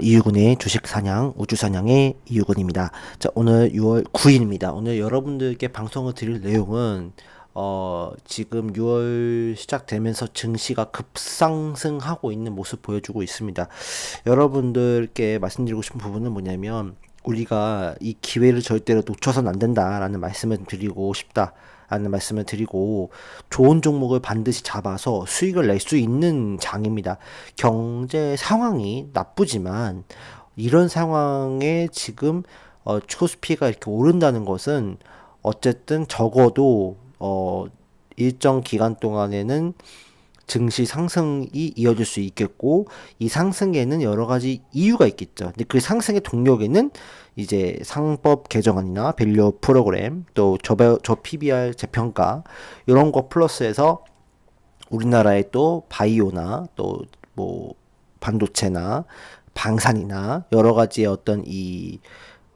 이유근의 주식 사냥, 우주 사냥의 이유근입니다. 자, 오늘 6월 9일입니다. 오늘 여러분들께 방송을 드릴 내용은 지금 6월 시작되면서 증시가 급상승하고 있는 모습 보여주고 있습니다. 여러분들께 말씀드리고 싶은 부분은 뭐냐면 우리가 이 기회를 절대로 놓쳐서는 안 된다라는 말씀을 드리고 싶다. 라는 말씀을 드리고 좋은 종목을 반드시 잡아서 수익을 낼 수 있는 장입니다. 경제 상황이 나쁘지만 이런 상황에 지금 코스피가 이렇게 오른다는 것은 어쨌든 적어도 일정 기간 동안에는 증시 상승이 이어질 수 있겠고 이 상승에는 여러 가지 이유가 있겠죠. 근데 그 상승의 동력에는 이제 상법 개정안이나 밸류 프로그램 또 저 PBR 재평가 이런 거 플러스해서 우리나라의 또 바이오나 또 뭐 반도체나 방산이나 여러 가지의 어떤 이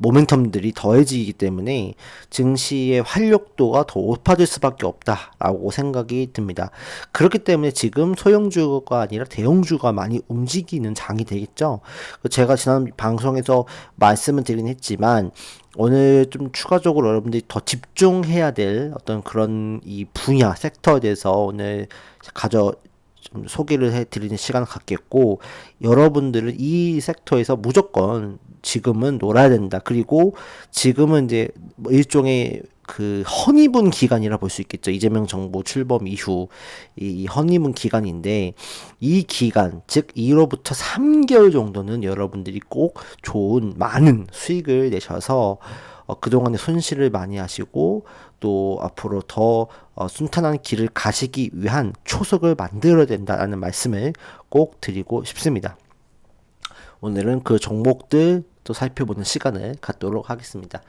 모멘텀들이 더해지기 때문에 증시의 활력도가 더 높아질 수밖에 없다라고 생각이 듭니다. 그렇기 때문에 지금 소형주가 아니라 대형주가 많이 움직이는 장이 되겠죠. 제가 지난 방송에서 말씀을 드리긴 했지만 오늘 좀 추가적으로 여러분들이 더 집중해야 될 어떤 그런 이 분야 섹터에 대해서 오늘 좀 소개를 해드리는 시간을 갖겠고 여러분들은 이 섹터에서 무조건 지금은 놀아야 된다. 그리고 지금은 이제 뭐 일종의 그 허니문 기간이라 볼 수 있겠죠. 이재명 정부 출범 이후 이 허니문 기간인데 이 기간 즉 2로부터 3개월 정도는 여러분들이 꼭 좋은 많은 수익을 내셔서 그동안의 손실을 많이 하시고 또 앞으로 더 순탄한 길을 가시기 위한 초석을 만들어야 된다는 말씀을 꼭 드리고 싶습니다. 오늘은 그 종목들 또 살펴보는 시간을 갖도록 하겠습니다.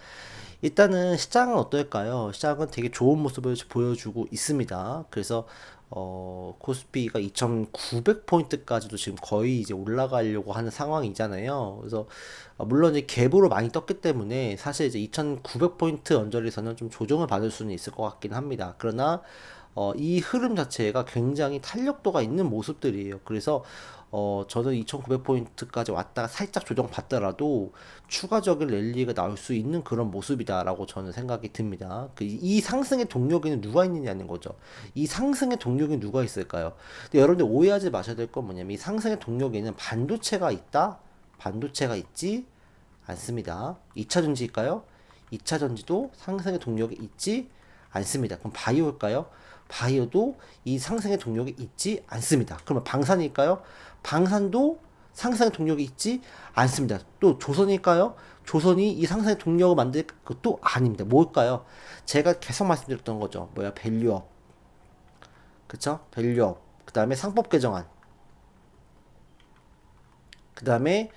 일단은 시장은 어떨까요? 시장은 되게 좋은 모습을 보여주고 있습니다. 그래서 코스피가 2,900포인트까지도 지금 거의 이제 올라가려고 하는 상황이잖아요. 그래서 물론 이제 갭으로 많이 떴기 때문에 사실 이제 2,900포인트 언저리에서는 좀 조정을 받을 수는 있을 것 같긴 합니다. 그러나 이 흐름 자체가 굉장히 탄력도가 있는 모습들이에요. 그래서 저는 2,900포인트까지 왔다가 살짝 조정받더라도 추가적인 랠리가 나올 수 있는 그런 모습이다라고 저는 생각이 듭니다. 이 상승의 동력에는 누가 있느냐는 거죠. 이 상승의 동력이 누가 있을까요? 근데 여러분들 오해하지 마셔야 될 건 뭐냐면 이 상승의 동력에는 반도체가 있다? 반도체가 있지 않습니다. 2차 전지일까요? 2차 전지도 상승의 동력이 있지 않습니다. 그럼 바이오일까요? 바이오도 이 상승의 동력이 있지 않습니다. 그러면 방산일까요? 방산도 상승의 동력이 있지 않습니다. 또 조선일까요? 조선이 이 상승의 동력을 만들 것도 아닙니다. 뭘까요? 제가 계속 말씀드렸던 거죠. 뭐야? 밸류업. 그쵸? 밸류업. 그 다음에 상법 개정안. 그 다음에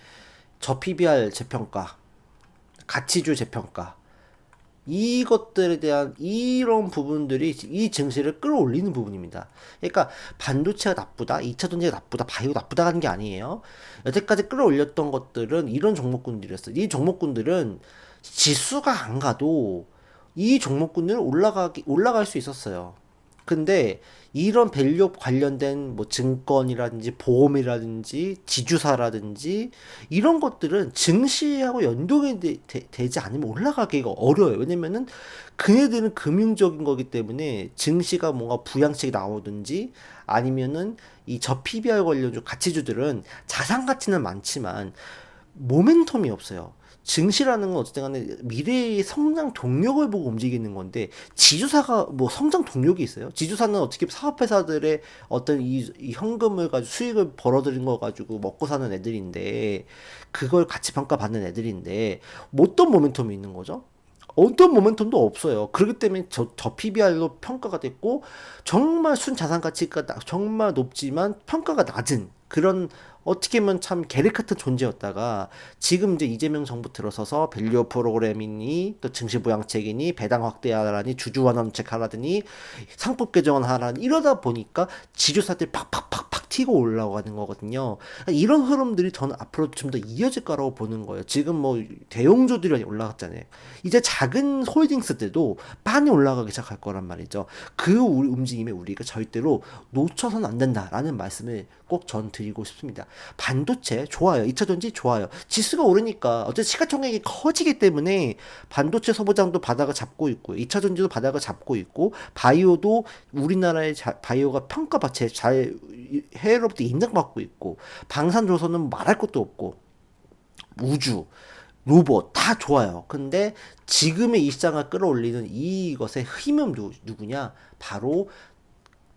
저 PBR 재평가. 가치주 재평가. 이것들에 대한 이런 부분들이 이 증시를 끌어올리는 부분입니다. 그러니까 반도체가 나쁘다, 2차 전지가 나쁘다, 바이오가 나쁘다 하는 게 아니에요. 여태까지 끌어올렸던 것들은 이런 종목군들이었어요. 이 종목군들은 지수가 안 가도 이 종목군들은 올라갈 수 있었어요. 근데 이런 밸류업 관련된 뭐 증권이라든지 보험이라든지 지주사라든지 이런 것들은 증시하고 연동이 되지 않으면 올라가기가 어려워요. 왜냐면은 그네들은 금융적인 거기 때문에 증시가 뭔가 부양책이 나오든지 아니면은 이 저 PBR 관련 가치주들은 자산 가치는 많지만 모멘텀이 없어요. 증시라는 건 어쨌든 간에 미래의 성장 동력을 보고 움직이는 건데 지주사가 뭐 성장 동력이 있어요? 지주사는 어떻게 사업회사들의 어떤 이 현금을 가지고 수익을 벌어들인 거 가지고 먹고 사는 애들인데 그걸 가치 평가 받는 애들인데 뭐 어떤 모멘텀이 있는 거죠? 어떤 모멘텀도 없어요. 그렇기 때문에 저 PBR로 평가가 됐고 정말 순자산 가치가 정말 높지만 평가가 낮은 그런 어떻게 보면 참 계륵 같은 존재였다가 지금 이제 이재명 정부 들어서서 밸류 프로그램이니 또 증시 부양책이니 배당 확대하라니 주주 완화 정책 하라더니 상법 개정안 하라니 이러다 보니까 지주사들이 팍팍팍팍 튀고 올라가는 거거든요. 이런 흐름들이 저는 앞으로 좀 더 이어질 거라고 보는 거예요. 지금 뭐 대형주들이 많이 올라갔잖아요. 이제 작은 홀딩스들도 많이 올라가기 시작할 거란 말이죠. 그 움직임에 우리가 절대로 놓쳐서는 안 된다라는 말씀을 꼭 전 드리고 싶습니다. 반도체 좋아요. 2차전지 좋아요. 지수가 오르니까 어쨌든 시가총액이 커지기 때문에 반도체 소비장도 바닥을 잡고 있고 2차전지도 바닥을 잡고 있고 바이오도 우리나라의 바이오가 평가받 잘 해외로부터 인정받고 있고 방산조선은 말할 것도 없고 우주 로봇 다 좋아요. 근데 지금의 이 시장을 끌어올리는 이것의 힘은 누구냐? 바로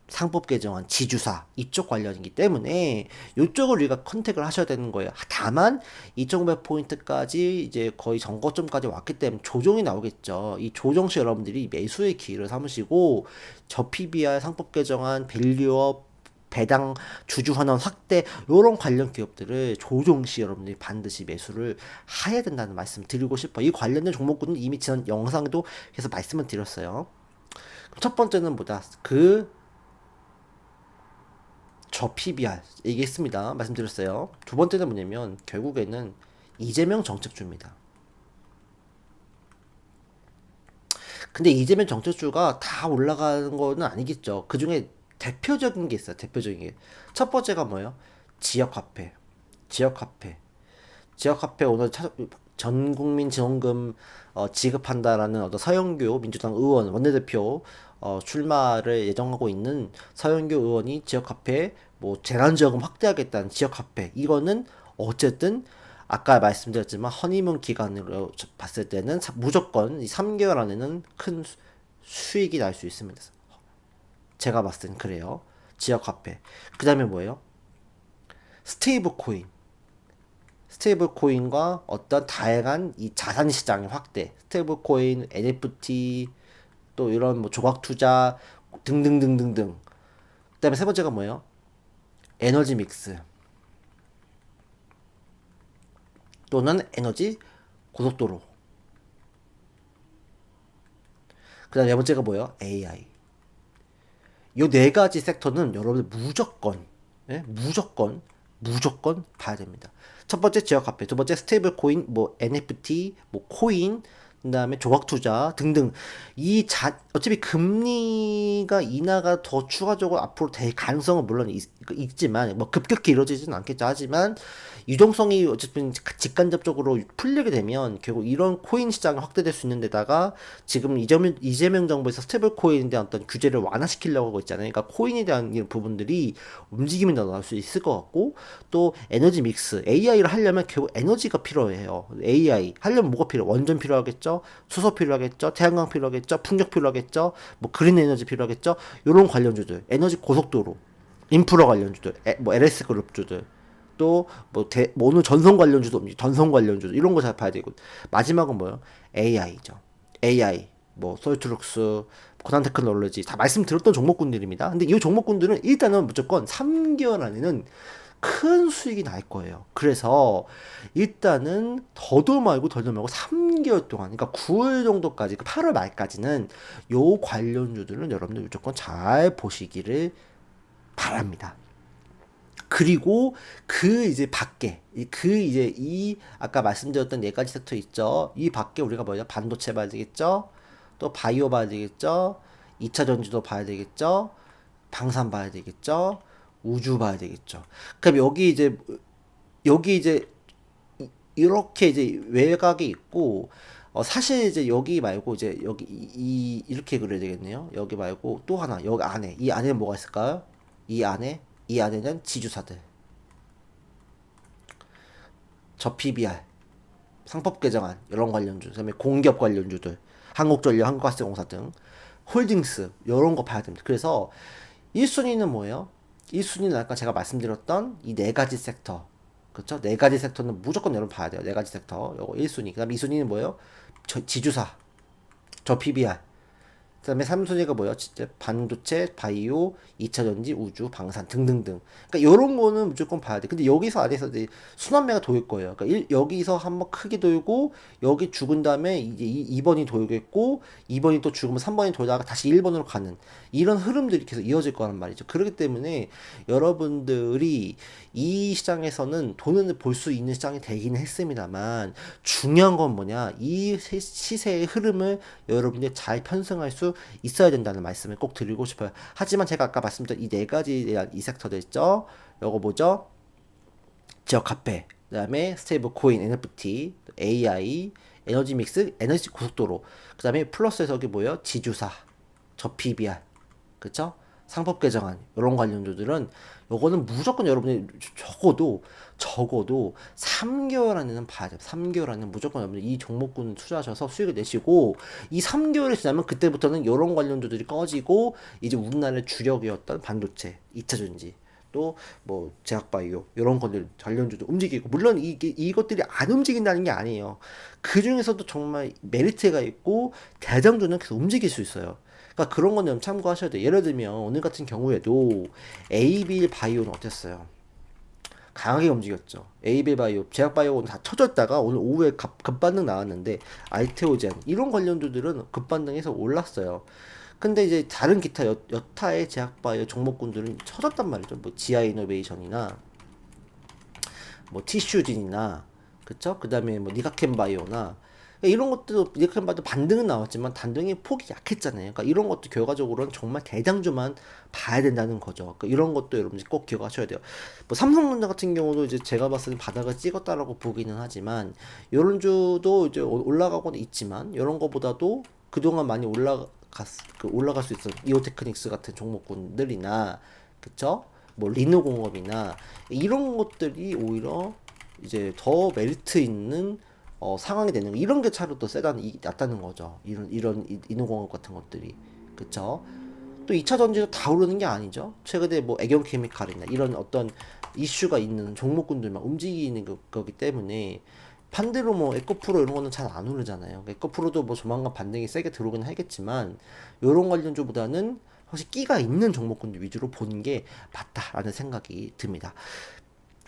상법 개정안 지주사 이쪽 관련이기 때문에 이쪽을 우리가 컨택을 하셔야 되는 거예요. 다만 2,500포인트까지 이제 거의 전고점까지 왔기 때문에 조정이 나오겠죠. 이 조정 시 여러분들이 매수의 기회를 삼으시고 저 PBR 상법 개정안 밸류업 배당 주주 환원 확대 요런 관련 기업들을 조정 시 여러분들이 반드시 매수를 해야 된다는 말씀 드리고 싶어요. 이 관련된 종목군은 이미 지난 영상도 계속 말씀을 드렸어요. 첫 번째는 뭐다? 저 PBR 얘기했습니다. 말씀드렸어요. 두 번째는 뭐냐면 결국에는 이재명 정책주입니다. 근데 이재명 정책주가 다 올라가는 거는 아니겠죠. 그 중에 대표적인 게 있어요. 대표적인 게. 첫 번째가 뭐예요? 지역화폐. 지역화폐. 지역화폐 오늘 전국민 지원금 지급한다라는 어떤 서영교 민주당 의원 원내대표 출마를 예정하고 있는 서영교 의원이 지역화폐 뭐 재난지원금 확대하겠다는 지역화폐 이거는 어쨌든 아까 말씀드렸지만 허니문 기간으로 봤을 때는 무조건 이 3개월 안에는 큰 수익이 날 수 있습니다. 제가 봤을 땐 그래요. 지역화폐. 그 다음에 뭐예요? 스테이블 코인. 스테이블 코인과 어떤 다양한 이 자산 시장의 확대. 스테이블 코인, NFT, 또 이런 뭐 조각 투자 등등등등등. 그다음에 세 번째가 뭐예요? 에너지 믹스 또는 에너지 고속도로. 그다음 네 번째가 뭐예요? AI. 이 네 가지 섹터는 여러분들 무조건, 예? 무조건 봐야 됩니다. 첫 번째 지역화폐, 두 번째 스테이블 코인, 뭐 NFT, 뭐 코인, 그다음에 조각 투자 등등. 어차피 금리가 인하가 더 추가적으로 앞으로 될 가능성은 물론 있지만 뭐 급격히 이루어지지는 않겠죠. 하지만 유동성이 어쨌든 직간접적으로 풀리게 되면 결국 이런 코인 시장이 확대될 수 있는 데다가 지금 이재명 정부에서 스테이블 코인에 대한 어떤 규제를 완화시키려고 하고 있잖아요. 그러니까 코인에 대한 이런 부분들이 움직임이 더 나올 수 있을 것 같고 또 에너지 믹스 AI를 하려면 결국 에너지가 필요해요. AI 하려면 뭐가 필요해? 원전 필요하겠죠? 수소 필요하겠죠? 태양광 필요하겠죠? 풍력 필요하겠죠? 뭐 그린 에너지 필요하겠죠? 요런 관련주들, 에너지 고속도로, 인프라 관련주들, 뭐 LS 그룹주들, 또 뭐 오늘 전선 관련주도 전선 관련주도 이런 거 잘 봐야 되고 마지막은 뭐요? AI죠. AI 뭐 솔트룩스, 고난 테크놀로지 다 말씀드렸던 종목군들입니다. 근데 이 종목군들은 일단은 무조건 3개월 안에는 큰 수익이 날 거예요. 그래서 일단은 더도 말고 덜도 말고 3개월 동안, 그러니까 9월 정도까지, 8월 말까지는 요 관련주들은 여러분들 무조건 잘 보시기를 바랍니다. 그리고 그 이제 밖에 이제 이 아까 말씀드렸던 네 가지 섹터 있죠. 이 밖에 우리가 뭐냐 반도체 봐야 되겠죠. 또 바이오 봐야 되겠죠. 2차 전지도 봐야 되겠죠. 방산 봐야 되겠죠. 우주 봐야 되겠죠. 그럼 여기 이제 이렇게 이제 외곽이 있고 사실 이제 여기 말고 이제 여기 이렇게 그려야 되겠네요. 여기 말고 또 하나 여기 안에 이 안에 뭐가 있을까요? 이 안에는 지주사들, 저 PBR, 상법 개정안 이런 관련주, 그다음에 공기업 관련주들, 한국전력, 한국가스공사 등 홀딩스 이런 거 봐야 됩니다. 그래서 1순위는 뭐예요? 1순위는 아까 제가 말씀드렸던 이 네 가지 섹터. 그렇죠? 네 가지 섹터는 무조건 여러분 봐야 돼요. 네 가지 섹터. 요거 1순위. 그다음 2순위는 뭐예요? 지주사. 저 PBR. 그다음에 3순위가 뭐예요? 진짜 반도체, 바이오, 2차전지, 우주, 방산 등등등. 그러니까 요런 거는 무조건 봐야 돼. 근데 여기서 안에서 이제 순환매가 돌 거예요. 그러니까 여기서 한번 크게 돌고 여기 죽은 다음에 이제 2번이 돌겠고 2번이 또 죽으면 3번이 돌다가 다시 1번으로 가는 이런 흐름들이 계속 이어질 거란 말이죠. 그렇기 때문에 여러분들이 이 시장에서는 돈을 벌 수 있는 시장이 되긴 했습니다만 중요한 건 뭐냐? 이 시세의 흐름을 여러분들이 잘 편성할 수 있어야 된다는 말씀을 꼭 드리고 싶어요. 하지만 제가 아까 말씀드린 이 네 가지에 대한 이 섹터들 있죠? 요거 뭐죠? 지역 화폐, 그다음에 스테이블 코인, NFT, AI, 에너지 믹스, 에너지 고속도로, 그다음에 플러스에서 여기 뭐예요? 지주사, 저PBR, 그쵸? 상법 개정안 이런 관련주들은 요거는 무조건 여러분이 적어도 3개월 안에는 봐야 돼요. 3개월 안에는 무조건 여러분이 이 종목군 투자하셔서 수익을 내시고, 이 3개월이 지나면 그때부터는 이런 관련주들이 꺼지고 이제 우리나라의 주력이었던 반도체, 2차전지, 또 뭐 제약바이오 이런 것들 관련주도 움직이고, 물론 이것들이 안 움직인다는 게 아니에요. 그 중에서도 정말 메리트가 있고 대장주는 계속 움직일 수 있어요. 그러니까 그런 거는 참고하셔야 돼요. 예를 들면 오늘 같은 경우에도 에이빌 바이오는 어땠어요? 강하게 움직였죠. 에이빌 바이오, 제약바이오는 다 쳐졌다가 오늘 오후에 급반등 나왔는데, 알테오젠 이런 관련주들은 급반등해서 올랐어요. 근데 이제 다른 기타 여타의 제약바이오 종목군들은 쳐졌단 말이죠. 뭐 지아이노베이션이나 뭐 티슈진이나, 그쵸? 그 다음에 뭐 니가켄 바이오나 이런 것도, 니가켄 바이오도 반등은 나왔지만 단등의 폭이 약했잖아요. 그러니까 이런 것도 결과적으로는 정말 대장주만 봐야 된다는 거죠. 그러니까 이런 것도 여러분들 꼭 기억하셔야 돼요. 뭐 삼성전자 같은 경우도 이제 제가 봤을 때 바닥을 찍었다라고 보기는 하지만, 이런 주도 이제 올라가고는 있지만 이런 거보다도 그동안 많이 올라갈 수 있어. 이오테크닉스 같은 종목군들이나, 그쵸? 뭐 리노공업이나 이런 것들이 오히려 이제 더 메리트 있는 상황이 되는 거. 이런 게 차로 또 낫다는 거죠. 이런 인후공업 같은 것들이, 그쵸? 또 2차 전지도 다 오르는 게 아니죠. 최근에 뭐 애경 케미칼이나 이런 어떤 이슈가 있는 종목군들만 움직이는 거기 때문에, 반대로 뭐 에코프로 이런 거는 잘 안 오르잖아요. 에코프로도 뭐 조만간 반등이 세게 들어오긴 하겠지만, 이런 관련주보다는 혹시 끼가 있는 종목군들 위주로 보는 게 맞다라는 생각이 듭니다.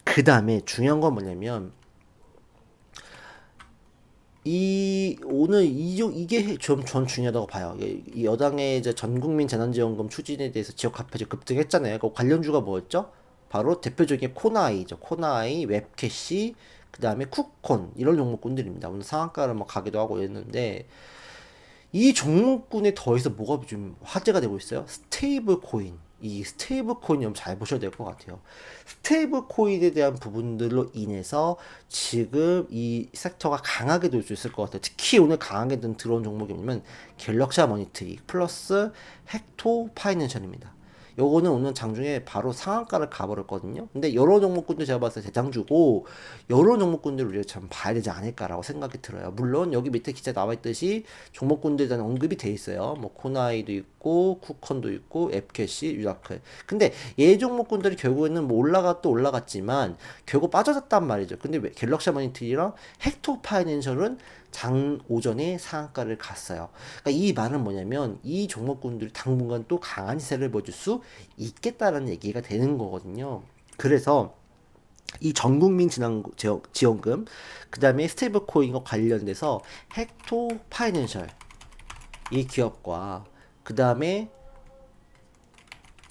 그 다음에 중요한 건 뭐냐면, 오늘 이게 전 중요하다고 봐요. 이 여당의 이제 전국민 재난지원금 추진에 대해서 지역 화폐지 급등했잖아요. 그 관련주가 뭐였죠? 바로 대표적인 코나이죠. 코나이, 웹캐시, 그 다음에 쿠콘 이런 종목군들입니다. 오늘 상한가를 뭐 가기도 하고 했는데, 이 종목군에 더해서 뭐가 좀 화제가 되고 있어요? 스테이블 코인. 이 스테이블 코인 좀 잘 보셔야 될 것 같아요. 스테이블 코인에 대한 부분들로 인해서 지금 이 섹터가 강하게 돌 수 있을 것 같아요. 특히 오늘 강하게 들어온 종목이 뭐냐면 갤럭시아 머니트리 플러스 헥토 파이낸셜입니다. 요거는 오늘 장중에 바로 상한가를 가버렸거든요. 근데 여러 종목군들 제가 봤을 때 대장주고, 여러 종목군들 우리가 참 봐야 되지 않을까라고 생각이 들어요. 물론 여기 밑에 기사에 나와 있듯이 종목군들에 대한 언급이 돼 있어요. 뭐 코나이도 있고 쿠컨도 있고 앱캐시, 유라클. 근데 얘 종목군들이 결국에는 뭐 올라갔지만 결국 빠져졌단 말이죠. 근데 왜 갤럭시 머니트리랑 헥토 파이낸셜은 장 오전에 상한가를 갔어요. 그러니까 이 말은 뭐냐면, 이 종목군들이 당분간 또 강한 시세를 보여줄 수 있겠다라는 얘기가 되는 거거든요. 그래서 이 전국민 지원금, 그 다음에 스테이블 코인과 관련돼서 헥토 파이낸셜 이 기업과, 그 다음에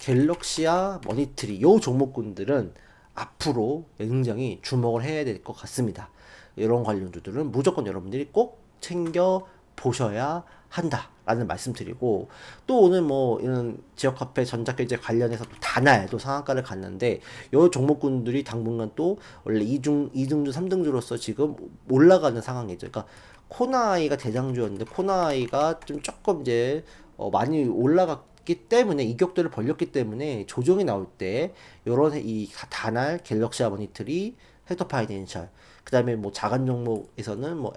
갤럭시아 머니트리 요 종목군들은 앞으로 굉장히 주목을 해야 될 것 같습니다. 이런 관련주들은 무조건 여러분들이 꼭 챙겨 보셔야 한다라는 말씀드리고, 또 오늘 뭐 이런 지역화폐 전자결제 관련해서 또 다날도 상한가를 갔는데, 요 종목군들이 당분간 또 원래 2등주 3등주로서 지금 올라가는 상황이죠. 그러니까 코나이가 대장주였는데 코나이가 좀 조금 이제 많이 올라갔기 때문에, 이격도를 벌렸기 때문에 조정이 나올 때 요런 이 다날, 갤럭시아 머니터리, 헥토 파이낸셜, 그 다음에 뭐 자간 종목에서는 뭐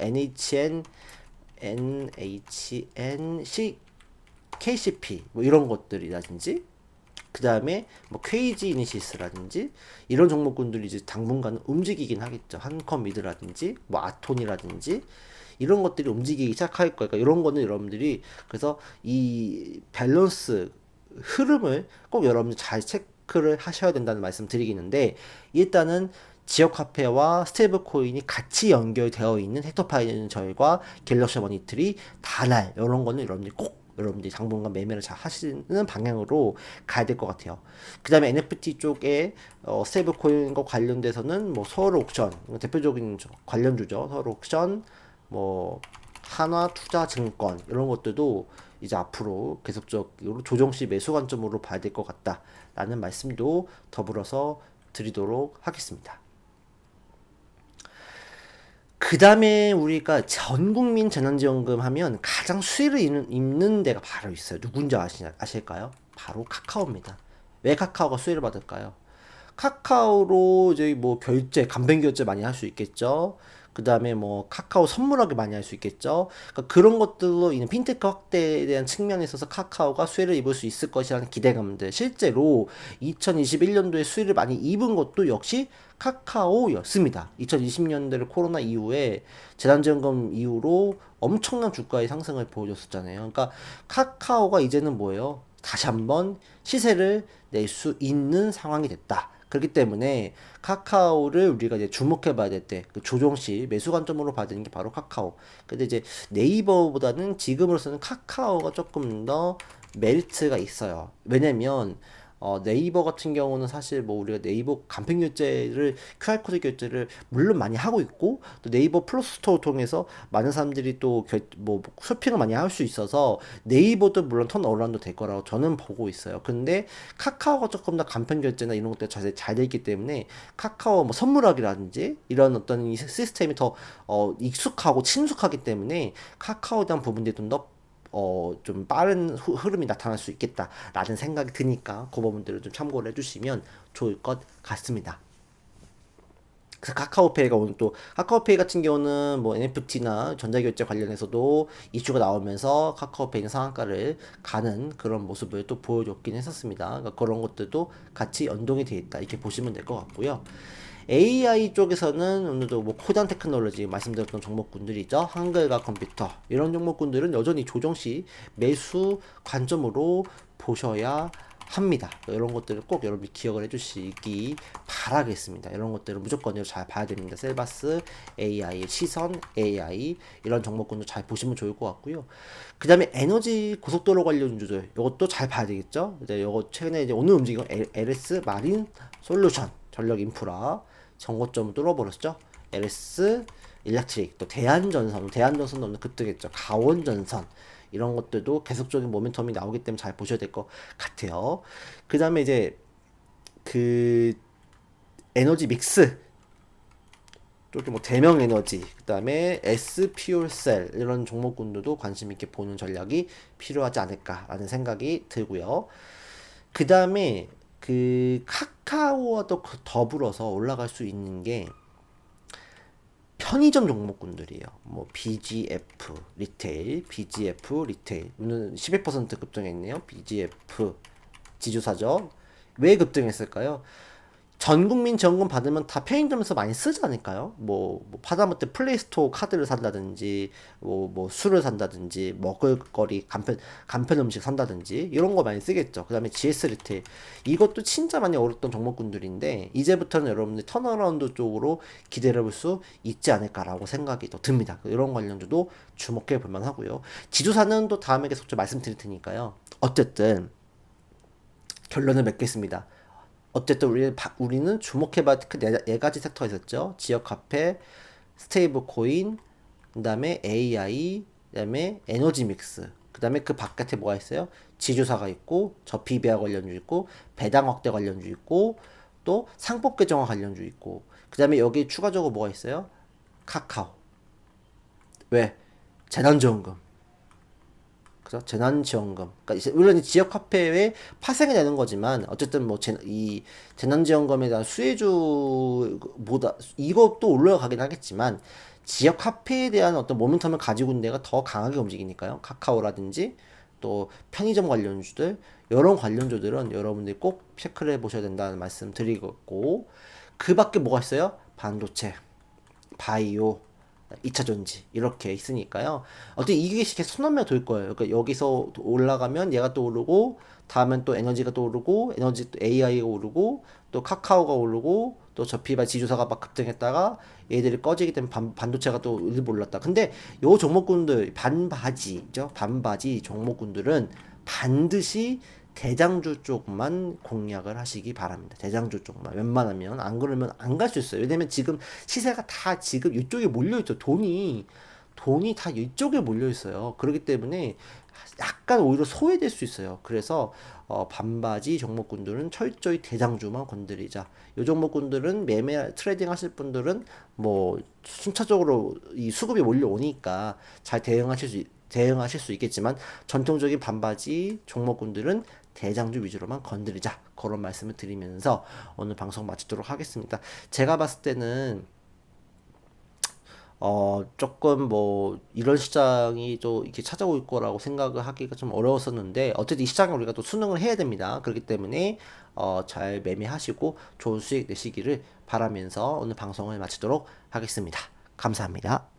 NHNC, KCP 뭐 이런 것들이라든지, 그 다음에 뭐 KG 이니시스라든지 이런 종목군들이 이제 당분간 움직이긴 하겠죠. 한컴미드라든지 뭐 아톤이라든지 이런 것들이 움직이기 시작할 거예요. 그러니까 이런 거는 여러분들이, 그래서 이 밸런스 흐름을 꼭 여러분들 잘 체크를 하셔야 된다는 말씀 드리겠는데, 일단은 지역화폐와 스테이블 코인이 같이 연결되어 있는 헥토 파이낸셜과 갤럭시 머니터리, 다날 이런 거는 여러분들이 당분간 매매를 잘 하시는 방향으로 가야 될 것 같아요. 그 다음에 NFT 쪽에 스테이블 코인과 관련돼서는 뭐 서울 옥션 대표적인 관련주죠. 서울 옥션, 뭐 한화투자증권 이런 것들도 이제 앞으로 계속적으로 조정시 매수 관점으로 봐야 될 것 같다라는 말씀도 더불어서 드리도록 하겠습니다. 그 다음에 우리가 전국민 재난지원금 하면 가장 수혜를 입는 데가 바로 있어요. 누군지 아실까요? 바로 카카오입니다. 왜 카카오가 수혜를 받을까요? 카카오로 이제 뭐 결제, 간편 결제 많이 할 수 있겠죠. 그 다음에 뭐 카카오 선물하기 많이 할 수 있겠죠. 그러니까 그런 것들로 인해 핀테크 확대에 대한 측면에 있어서 카카오가 수혜를 입을 수 있을 것이라는 기대감들. 실제로 2021년도에 수혜를 많이 입은 것도 역시 카카오였습니다. 2020년대를 코로나 이후에 재난지원금 이후로 엄청난 주가의 상승을 보여줬었잖아요. 그러니까 카카오가 이제는 뭐예요? 다시 한번 시세를 낼 수 있는 상황이 됐다. 그렇기 때문에 카카오를 우리가 이제 주목해 봐야 될 때, 그 조정시 매수 관점으로 봐야 되는 게 바로 카카오. 근데 이제 네이버보다는 지금으로서는 카카오가 조금 더 메리트가 있어요. 왜냐면 네이버 같은 경우는 사실 뭐 우리가 네이버 간편 결제를 QR코드 결제를 물론 많이 하고 있고 또 네이버 플러스 스토어 통해서 많은 사람들이 또 뭐 쇼핑을 많이 할 수 있어서 네이버도 물론 턴어라운드 될 거라고 저는 보고 있어요. 근데 카카오가 조금 더 간편 결제나 이런 것들 잘 돼 있기 때문에 카카오 뭐 선물하기라든지 이런 어떤 이 시스템이 더 익숙하고 친숙하기 때문에 카카오에 대한 부분들이 좀더 좀 빠른 흐름이 나타날 수 있겠다라는 생각이 드니까 그 부분들을 좀 참고를 해주시면 좋을 것 같습니다. 그래서 카카오페이가 오늘 또 카카오페이 같은 경우는 뭐 NFT나 전자결제 관련해서도 이슈가 나오면서 카카오페이는 상한가를 가는 그런 모습을 또 보여줬긴 했었습니다. 그러니까 그런 것들도 같이 연동이 되어 있다 이렇게 보시면 될 것 같고요. AI 쪽에서는 오늘도 뭐 코단 테크놀로지 말씀드렸던 종목군들이죠. 한글과 컴퓨터 이런 종목군들은 여전히 조정시 매수 관점으로 보셔야 합니다. 이런 것들을 꼭 여러분이 기억을 해주시기 바라겠습니다. 이런 것들은 무조건 잘 봐야 됩니다. 셀바스, AI, 시선, AI 이런 종목군도 잘 보시면 좋을 것 같고요. 그 다음에 에너지 고속도로 관련주들 이것도 잘 봐야 되겠죠. 이제 이거 최근에 이제 오늘 움직임 LS 마린 솔루션 전력 인프라 정고점을 뚫어버렸죠. LS 일렉트릭 또 대한전선 오늘 급등했죠. 가원전선 이런 것들도 계속적인 모멘텀이 나오기 때문에 잘 보셔야 될 것 같아요. 그 다음에 이제 그 에너지 믹스 또뭐 대명 에너지 그 다음에 S 퓨얼셀 이런 종목군들도 관심 있게 보는 전략이 필요하지 않을까라는 생각이 들고요. 그 다음에 그 카카오와 또 더불어서 올라갈 수 있는 게 편의점 종목군들이에요. 뭐 BGF 리테일 오늘 11% 급등했네요. BGF 지주사죠. 왜 급등했을까요? 전국민 지원금 받으면 다 편의점에서 많이 쓰지 않을까요? 뭐 하다못해 플레이스토어 카드를 산다든지, 뭐 술을 산다든지, 먹을 거리, 간편 음식 산다든지, 이런 거 많이 쓰겠죠. 그 다음에 GS 리테일. 이것도 진짜 많이 어렵던 종목군들인데, 이제부터는 여러분들 턴어라운드 쪽으로 기대를 해볼 수 있지 않을까라고 생각이 또 듭니다. 이런 관련주도 주목해 볼만 하고요. 지주사는 또 다음에 계속 좀 말씀드릴 테니까요. 어쨌든, 결론을 맺겠습니다. 어쨌든 우리는 주목해봐야 그 네 가지 섹터가 있었죠. 지역 화폐, 스테이블 코인, 그 다음에 AI, 그 다음에 에너지 믹스. 그 다음에 그 바깥에 뭐가 있어요? 지주사가 있고, 저PBR 관련주 있고, 배당 확대 관련주 있고, 또 상법 개정화 관련주 있고, 그 다음에 여기 추가적으로 뭐가 있어요? 카카오. 왜? 재난지원금. 그죠? 재난지원금. 그러니까 물론 지역 화폐에 파생이 되는 거지만 어쨌든 뭐 이 재난지원금에 대한 수혜주보다 이것도 올라가긴 하겠지만 지역 화폐에 대한 어떤 모멘텀을 가지고 있는 데가 더 강하게 움직이니까요. 카카오라든지 또 편의점 관련주들 이런 관련주들은 여러분들이 꼭 체크를 해보셔야 된다는 말씀 드리고 그 밖에 뭐가 있어요? 반도체, 바이오 2차 전지 이렇게 있으니까요. 어떻게 이게 계속 순환매가 돌 거예요. 그러니까 여기서 올라가면 얘가 또 오르고 다음엔 또 에너지가 또 오르고 에너지 또 AI가 오르고 또 카카오가 오르고 또 저피바 지주사가 막 급등했다가 얘들이 꺼지기 때문에 반도체가 또 일부 올랐다. 근데 요 종목군들 반바지 종목군들은 반드시 대장주 쪽만 공략을 하시기 바랍니다. 대장주 쪽만. 웬만하면 안 그러면 안 갈 수 있어요. 왜냐면 지금 시세가 다 지금 이쪽에 몰려있죠. 돈이 돈이 다 이쪽에 몰려 있어요. 그렇기 때문에 약간 오히려 소외될 수 있어요. 그래서 반바지 종목군들은 철저히 대장주만 건드리자. 이 종목군들은 매매 트레이딩 하실 분들은 뭐 순차적으로 이 수급이 몰려오니까 잘 대응하실 수 있겠지만 전통적인 반바지 종목군들은 대장주 위주로만 건드리자. 그런 말씀을 드리면서 오늘 방송 마치도록 하겠습니다. 제가 봤을 때는 조금 뭐, 이런 시장이 또 이렇게 찾아올 거라고 생각을 하기가 좀 어려웠었는데, 어쨌든 이 시장에 우리가 또 수능을 해야 됩니다. 그렇기 때문에, 잘 매매하시고 좋은 수익 내시기를 바라면서 오늘 방송을 마치도록 하겠습니다. 감사합니다.